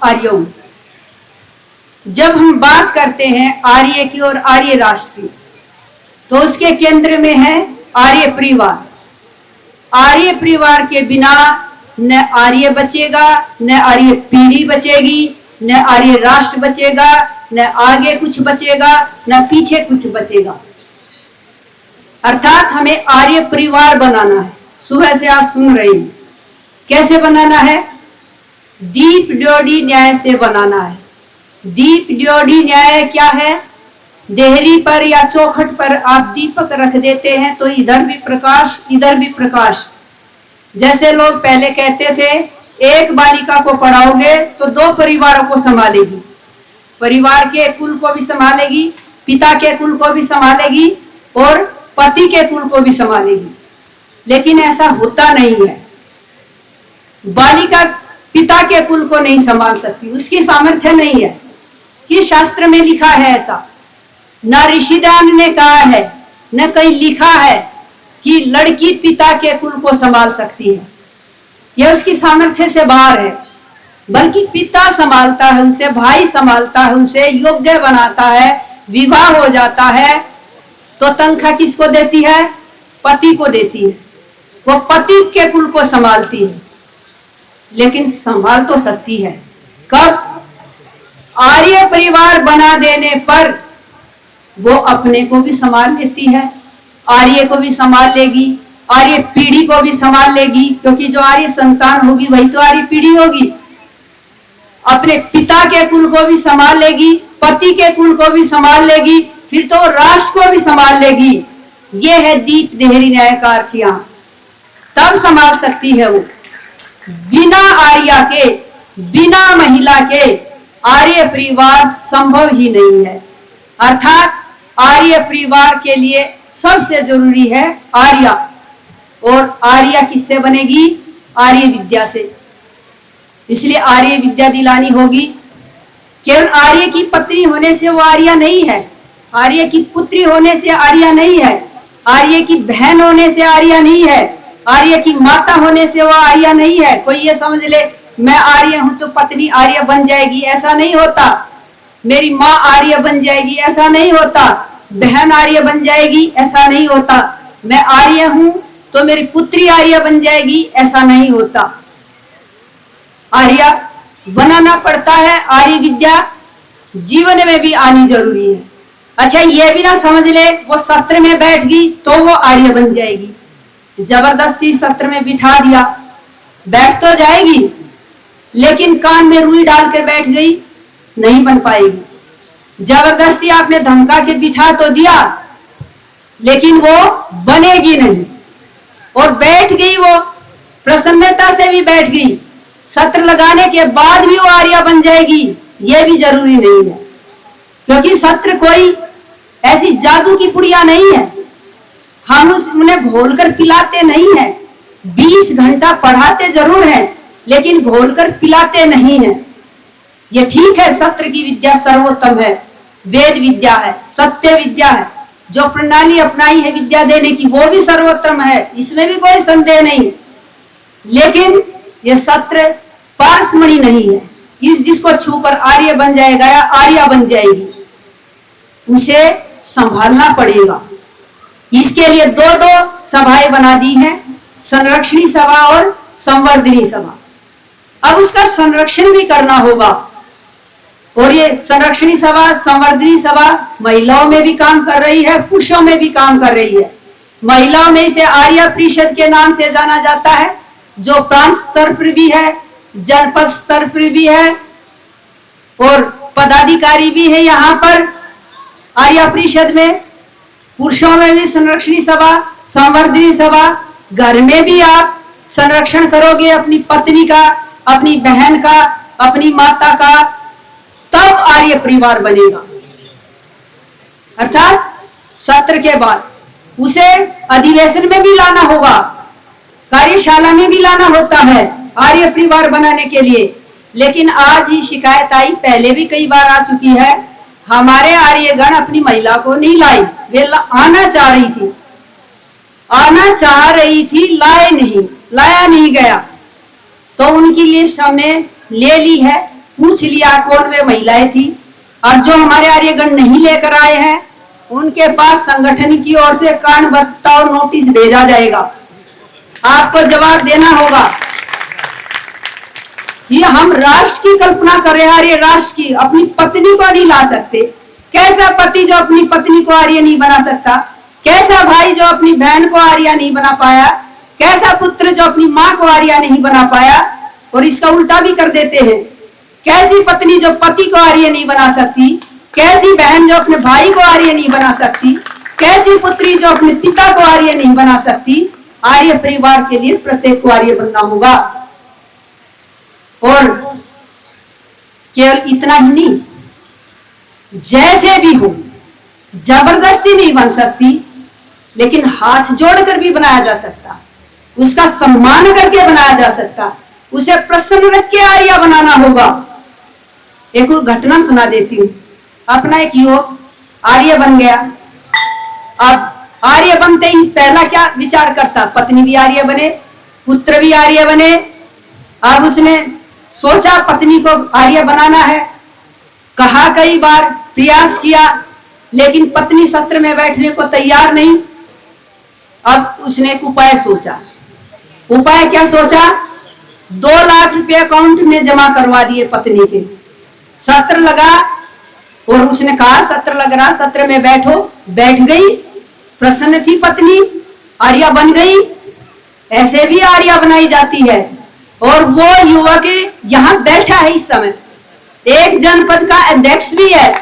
आर्यों में। जब हम बात करते हैं आर्य की और आर्य राष्ट्र की, तो उसके केंद्र में है आर्य परिवार। आर्य परिवार के बिना न आर्य बचेगा, न आर्य पीढ़ी बचेगी, न आर्य राष्ट्र बचेगा, न आगे कुछ बचेगा, न पीछे कुछ बचेगा। अर्थात हमें आर्य परिवार बनाना है। सुबह से आप सुन रहे हैं, कैसे बनाना है? दीप ड्योढ़ी न्याय से बनाना है। दीप ड्योढ़ी न्याय क्या है? देहरी पर या चौखट पर आप दीपक रख देते हैं तो इधर भी प्रकाश, इधर भी प्रकाश। जैसे लोग पहले कहते थे, एक बालिका को पढ़ाओगे तो 2 परिवारों को संभालेगी, परिवार के कुल को भी संभालेगी, पिता के कुल को भी संभालेगी और पति के कुल को भी संभालेगी। लेकिन ऐसा होता नहीं है। बालिका पिता के कुल को नहीं संभाल सकती, उसकी सामर्थ्य नहीं है। कि शास्त्र में लिखा है ऐसा? न ऋषिदान ने कहा है, न कहीं लिखा है कि लड़की पिता के कुल को संभाल सकती है। यह उसकी सामर्थ्य से बाहर है। बल्कि पिता संभालता है उसे, भाई संभालता है उसे, योग्य बनाता है, विवाह हो जाता है तो तनख्वाह किसको देती है? पति को देती है। वो पति के कुल को संभालती है। लेकिन संभाल तो सकती है कब? आर्य परिवार बना देने पर वो अपने को भी संभाल लेती है, आर्य को भी संभाल लेगी, आर्य पीढ़ी को भी संभाल लेगी, क्योंकि जो आर्य संतान होगी वही तो आर्य पीढ़ी होगी। अपने पिता के कुल को भी संभाल लेगी, पति के कुल को भी संभाल लेगी, फिर तो राष्ट्र को भी संभाल लेगी। ये है दीप देहरी न्याय का अर्थ। यहाँ तब संभाल सकती है वो। बिना आर्या के, बिना महिला के आर्य परिवार संभव ही नहीं है। अर्थात आर्य परिवार के लिए सबसे जरूरी है आर्या। और आर्या किससे बनेगी? आर्य विद्या से। इसलिए आर्य विद्या दिलानी होगी। केवल आर्य की पत्नी होने से वो आर्या नहीं है, आर्य की पुत्री होने से आर्या नहीं है, आर्य की बहन होने से आर्या नहीं है, आर्य की माता होने से वो आर्या नहीं है। कोई ये समझ ले मैं आर्य हूं तो पत्नी आर्य बन जाएगी, ऐसा नहीं होता। मेरी माँ आर्य बन जाएगी, ऐसा नहीं होता। बहन आर्य बन जाएगी, ऐसा नहीं होता। मैं आर्य हूं तो मेरी पुत्री आर्य बन जाएगी, ऐसा नहीं होता। आर्य बनाना पड़ता है। आर्य विद्या जीवन में भी आनी जरूरी है। अच्छा, ये भी ना समझ ले वो सत्र में बैठ गई तो वो आर्य बन जाएगी। जबरदस्ती सत्र में बिठा दिया, बैठ तो जाएगी लेकिन कान में रुई डालकर बैठ गई, नहीं बन पाएगी। जबरदस्ती आपने धमका के बिठा तो दिया लेकिन वो बनेगी नहीं। और बैठ गई वो, प्रसन्नता से भी बैठ गई, सत्र लगाने के बाद भी वो आर्या बन जाएगी, ये भी जरूरी नहीं है। क्योंकि सत्र कोई ऐसी जादू की पुड़िया नहीं है। हम उन्हें घोलकर पिलाते नहीं है। 20 घंटा पढ़ाते जरूर हैं लेकिन घोलकर पिलाते नहीं है। ये ठीक है, सत्र की विद्या सर्वोत्तम है, वेद विद्या है, सत्य विद्या है। जो प्रणाली अपनाई है विद्या देने की वो भी सर्वोत्तम है, इसमें भी कोई संदेह नहीं। लेकिन ये सत्र पारसमणि नहीं है। जिसको छूकर आर्य बन जाएगा या आर्या बन जाएगी, उसे संभालना पड़ेगा। इसके लिए 2 सभाएं बना दी हैं, संरक्षणी सभा और संवर्धनी सभा। अब उसका संरक्षण भी करना होगा। और ये संरक्षणी सभा, संवर्धनी सभा महिलाओं में भी काम कर रही है, पुरुषों में भी काम कर रही है। महिलाओं में इसे आर्य परिषद के नाम से जाना जाता है, जो प्रांत स्तर पर भी है, जनपद स्तर पर भी है और पदाधिकारी भी है यहाँ पर आर्य परिषद में। पुरुषों में भी संरक्षणी सभा, संवर्धनी सभा। घर में भी आप संरक्षण करोगे अपनी पत्नी का, अपनी बहन का, अपनी माता का, तब आर्य परिवार बनेगा। अर्थात सत्र के बाद उसे अधिवेशन में भी लाना होगा, कार्यशाला में भी लाना होता है आर्य परिवार बनाने के लिए। लेकिन आज ही शिकायत आई, पहले भी कई बार आ चुकी है, हमारे आर्यगण अपनी महिला को नहीं लाई। वे आना चाह रही थी, आना चाह रही थी, लाया नहीं गया। तो उनकी लिस्ट हमने ले ली है। पूछ लिया कौन वे महिलाएं थी। अब जो हमारे आर्यगण नहीं लेकर आए हैं उनके पास संगठन की ओर से कारण बताओ नोटिस भेजा जाएगा, आपको जवाब देना होगा। ये हम राष्ट्र की कल्पना कर रहे हैं, आर्य राष्ट्र की। अपनी पत्नी को नहीं ला सकते, कैसा पति जो अपनी पत्नी को आर्य नहीं बना सकता, कैसा भाई जो अपनी बहन को आर्य नहीं बना पाया, कैसा पुत्र जो अपनी माँ को आर्य नहीं बना पाया। और इसका उल्टा भी कर देते हैं, कैसी पत्नी जो पति को आर्य नहीं बना सकती, कैसी बहन जो अपने भाई को आर्य नहीं बना सकती, कैसी पुत्री जो अपने पिता को आर्य नहीं बना सकती। आर्य परिवार के लिए प्रत्येक को आर्य बनना होगा। और केवल इतना ही नहीं, जैसे भी हो, जबरदस्ती नहीं बन सकती, लेकिन हाथ जोड़कर भी बनाया जा सकता, उसका सम्मान करके बनाया जा सकता, उसे प्रसन्न रख के आर्य बनाना होगा। एक घटना सुना देती हूँ। अपना एक युवक आर्य बन गया। अब आर्य बनते ही पहला क्या विचार करता, पत्नी भी आर्य बने, पुत्र भी आर्य बने। अब उसने सोचा पत्नी को आर्य बनाना है, कहा कई बार, प्रयास किया, लेकिन पत्नी सत्र में बैठने को तैयार नहीं। अब उसने एक उपाय सोचा। उपाय क्या सोचा? 2 लाख रुपए अकाउंट में जमा करवा दिए पत्नी के। सत्र लगा और उसने कहा सत्र लग रहा, सत्र में बैठो। बैठ गई, प्रसन्न थी पत्नी, आर्या बन गई। ऐसे भी आर्या बनाई जाती है। और वो युवक यहाँ बैठा है इस समय, एक जनपद का अध्यक्ष भी है।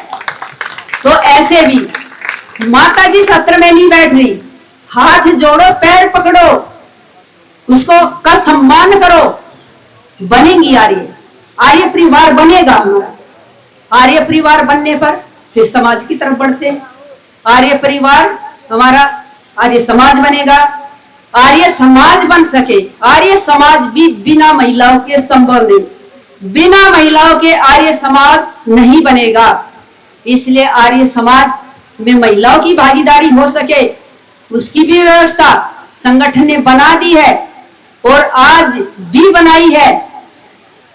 तो ऐसे भी माता जी सत्र में नहीं बैठ रही, हाथ जोड़ो, पैर पकड़ो, उसको का सम्मान करो, बनेंगी आर्य। आर्य परिवार बनेगा हमारा। आर्य परिवार बनने पर फिर समाज की तरफ बढ़ते हैं। आर्य परिवार हमारा आर्य समाज बनेगा। आर्य समाज बन सके, आर्य समाज भी बिना महिलाओं के संभव नहीं। बिना महिलाओं के आर्य समाज नहीं बनेगा। इसलिए आर्य समाज में महिलाओं की भागीदारी हो सके, उसकी भी व्यवस्था संगठन ने बना दी है और आज भी बनाई है।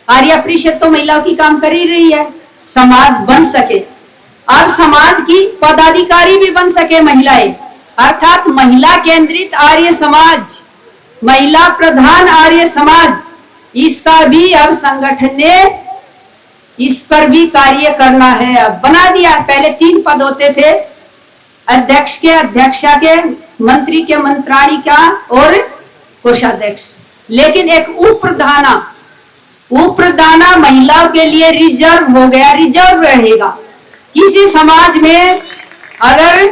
आर्य परिषद तो महिलाओं की काम कर ही रही है, समाज बन सके। अब समाज की पदाधिकारी भी बन सके महिलाएं, अर्थात महिला केंद्रित आर्य समाज, महिला प्रधान आर्य समाज। इसका भी अब संगठन ने इस पर भी कार्य करना है, अब बना दिया। पहले 3 पद होते थे, अध्यक्ष के, अध्यक्षा के, मंत्री के, मंत्राणी का और कोषाध्यक्ष। लेकिन एक उपप्रधाना महिलाओं के लिए रिजर्व हो गया, रिजर्व रहेगा। किसी समाज में अगर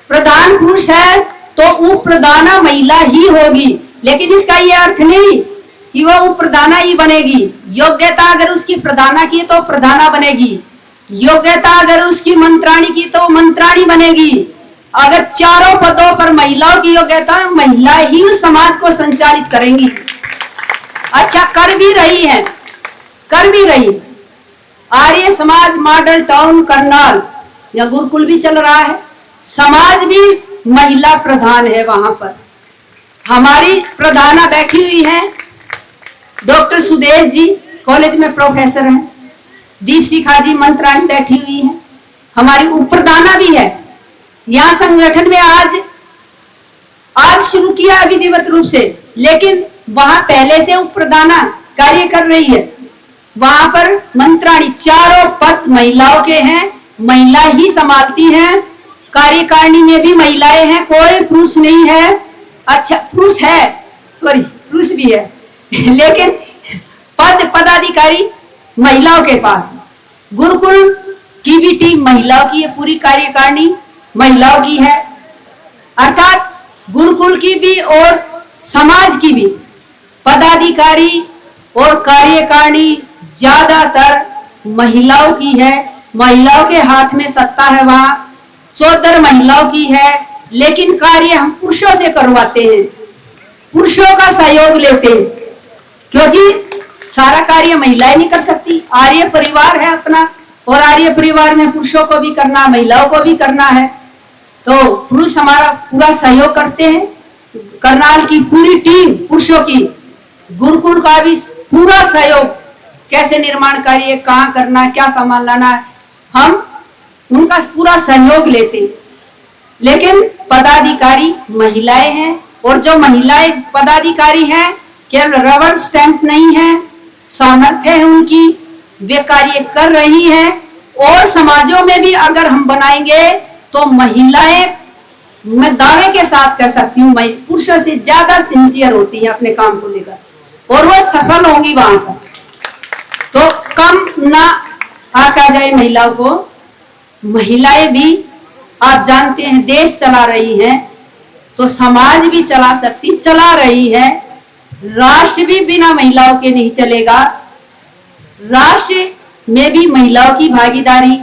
प्रधान पुरुष है तो उपप्रधाना महिला ही होगी, लेकिन इसका यह अर्थ नहीं कि वो उपप्रधाना ही बनेगी। योग्यता अगर उसकी प्रधाना की तो प्रधाना बनेगी, योग्यता अगर उसकी मंत्राणी की तो मंत्राणी बनेगी। अगर चारों पदों पर महिलाओं की योग्यता, महिला ही उस समाज को संचालित करेंगी। अच्छा, कर भी रही है, कर भी रही। आर्य समाज मॉडल टाउन करनाल या गुरुकुल भी चल रहा है, समाज भी महिला प्रधान है। वहां पर हमारी प्रधाना बैठी हुई है, डॉक्टर सुदेश जी कॉलेज में प्रोफेसर हैं, दीप शिखा जी मंत्राणी बैठी हुई है, हमारी उपप्रधाना भी है। यहाँ संगठन में आज शुरू किया विधिवत रूप से, लेकिन वहां पहले से उपप्रधाना कार्य कर रही है। वहां पर मंत्राणी, चारों पद महिलाओं के हैं, महिला ही संभालती हैं। कार्यकारिणी में भी महिलाएं हैं, कोई पुरुष नहीं है। अच्छा, पुरुष है, सॉरी, पुरुष भी है, लेकिन पदाधिकारी महिलाओं के पास। गुरुकुल की भी टीम महिलाओं की है, पूरी कार्यकारिणी महिलाओं की है। अर्थात गुरुकुल की भी और समाज की भी पदाधिकारी और कार्यकारिणी ज्यादातर महिलाओं की है। महिलाओं के हाथ में सत्ता है, वहां 14 महिलाओं की है, लेकिन कार्य हम पुरुषों से करवाते हैं, पुरुषों का सहयोग लेते हैं, क्योंकि सारा कार्य महिलाएं नहीं कर सकती। आर्य परिवार है अपना, और आर्य परिवार में पुरुषों को भी करना, महिलाओं को भी करना है। तो पुरुष हमारा पूरा सहयोग करते हैं। करनाल की पूरी टीम पुरुषों की, गुरुकुल का भी पूरा सहयोग कैसे निर्माण कार्य कहाँ करना है, क्या सामान लाना है, हम उनका पूरा सहयोग लेते हैं। लेकिन पदाधिकारी महिलाएं हैं, और जो महिलाएं पदाधिकारी हैं केवल रबर स्टैंप नहीं है, सामर्थ्य है उनकी, वे कार्य कर रही हैं। और समाजों में भी अगर हम बनाएंगे तो महिलाएं, मैं दावे के साथ कह सकती हूँ, पुरुषों से ज्यादा सिंसियर होती हैं अपने काम को लेकर, और वो सफल होंगी वहां पर। तो कम ना आका जाए महिलाओं को। महिलाएं भी आप जानते हैं देश चला रही हैं, तो समाज भी चला रही है। राष्ट्र भी बिना महिलाओं के नहीं चलेगा। राष्ट्र में भी महिलाओं की भागीदारी,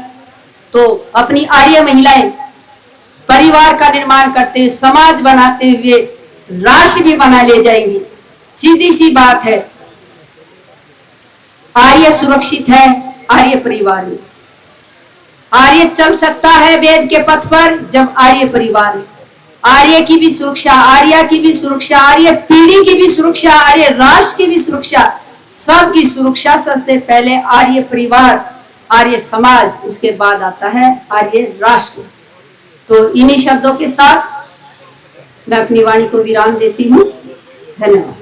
तो अपनी आर्य महिलाएं परिवार का निर्माण करते, समाज बनाते हुए राष्ट्र भी बना ले जाएंगी। सीधी सी बात है, आर्य सुरक्षित है आर्य परिवार में। आर्य चल सकता है वेद के पथ पर जब आर्य परिवार है। आर्य की भी सुरक्षा, आर्य की भी सुरक्षा, आर्य पीढ़ी की भी सुरक्षा, आर्य राष्ट्र की भी सुरक्षा, सबकी सुरक्षा सबसे पहले आर्य परिवार, आर्य समाज, उसके बाद आता है आर्य राष्ट्र। तो इन्हीं शब्दों के साथ मैं अपनी वाणी को विराम देती हूँ। धन्यवाद।